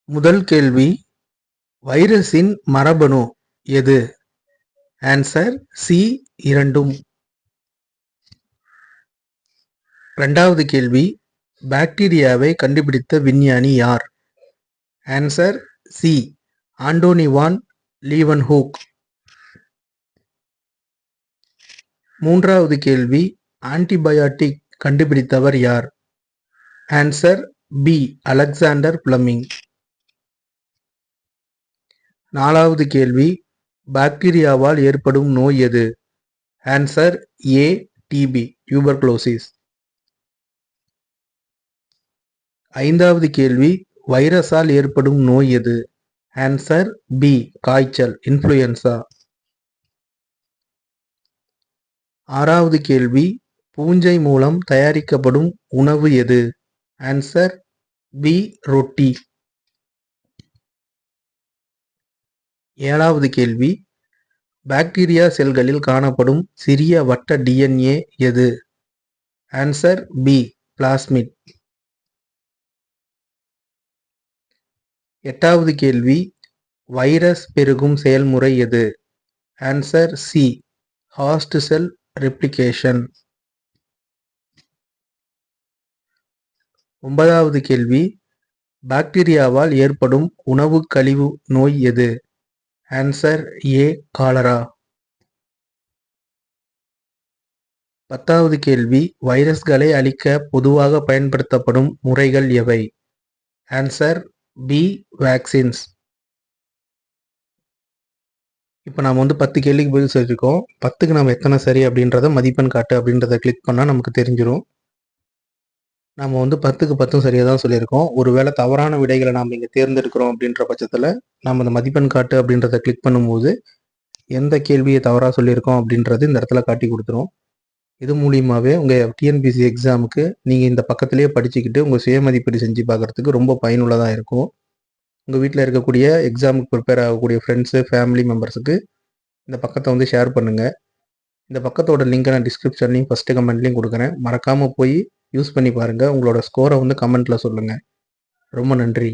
முதல் கேள்வி, வைரஸின் மரபணு எது? ஆன்சர் சி இரண்டும். இரண்டாவது கேள்வி, பாக்டீரியாவை கண்டுபிடித்த விஞ்ஞானி யார்? Answer C Antonie van Leeuwenhoek. மூன்றாவது கேள்வி, ஆன்டிபயாட்டிக் கண்டுபிடித்தவர் யார்? Answer B Alexander Fleming. நாலாவது கேள்வி, பாக்டீரியாவால் ஏற்படும் நோய் எது? Answer A TB tuberculosis. ஐந்தாவது கேள்வி, வைரஸால் ஏற்படும் நோய் எது? ஆன்சர் பி காய்ச்சல் இன்ஃப்ளூயன்சா. ஆறாவது கேள்வி, பூஞ்சை மூலம் தயாரிக்கப்படும் உணவு எது? ஆன்சர் பி ரொட்டி. ஏழாவது கேள்வி, பாக்டீரியா செல்களில் காணப்படும் சிறிய வட்ட டிஎன்ஏ எது? Answer B plasmid. எட்டாவது கேள்வி, வைரஸ் பெருகும் செயல்முறை எது? Answer C host cell replication. ஒன்பதாவது கேள்வி, பாக்டீரியாவால் ஏற்படும் உணவு கழிவு நோய் எது? Answer A cholera. பத்தாவது கேள்வி, வைரஸ்களை அழிக்க பொதுவாக பயன்படுத்தப்படும் முறைகள் எவை? Answer B vaccines. இப்போ நாம் 10 கேள்விக்கு பதில் சொல்லியிருக்கோம். 10க்கு நம்ம எத்தனை சரி அப்படின்றத மதிப்பெண் காட்டு அப்படின்றத கிளிக் பண்ணால் நமக்கு தெரிஞ்சிடும். நம்ம 10க்கு 10 சரியாக தான் சொல்லியிருக்கோம். ஒருவேளை தவறான விடைகளை நாம் இங்கே தேர்ந்தெடுக்கிறோம் அப்படின்ற பட்சத்தில் நம்ம அந்த மதிப்பெண் காட்டு அப்படின்றத கிளிக் பண்ணும்போது எந்த கேள்வியை தவறாக சொல்லியிருக்கோம் அப்படின்றது இந்த இடத்துல காட்டி கொடுத்துரும். இது மூலியமாகவே உங்கள் டிஎன்பிசி எக்ஸாமுக்கு நீங்கள் இந்த பக்கத்திலேயே படிச்சுக்கிட்டு உங்கள் சுய மதிப்பீடு செஞ்சு பார்க்குறதுக்கு ரொம்ப பயனுள்ளதாக இருக்கும். உங்கள் வீட்டில் இருக்கக்கூடிய எக்ஸாமுக்கு ப்ரிப்பேர் ஆகக்கூடிய ஃப்ரெண்ட்ஸு ஃபேமிலி மெம்பர்ஸுக்கு இந்த பக்கத்தை ஷேர் பண்ணுங்கள். இந்த பக்கத்தோட லிங்கை நான் டிஸ்கிரிப்ஷன்லையும் ஃபஸ்ட்டு கமெண்ட்லையும் கொடுக்குறேன். மறக்காமல் போய் யூஸ் பண்ணி பாருங்கள். உங்களோட ஸ்கோரை கமெண்ட்டில் சொல்லுங்கள். ரொம்ப நன்றி.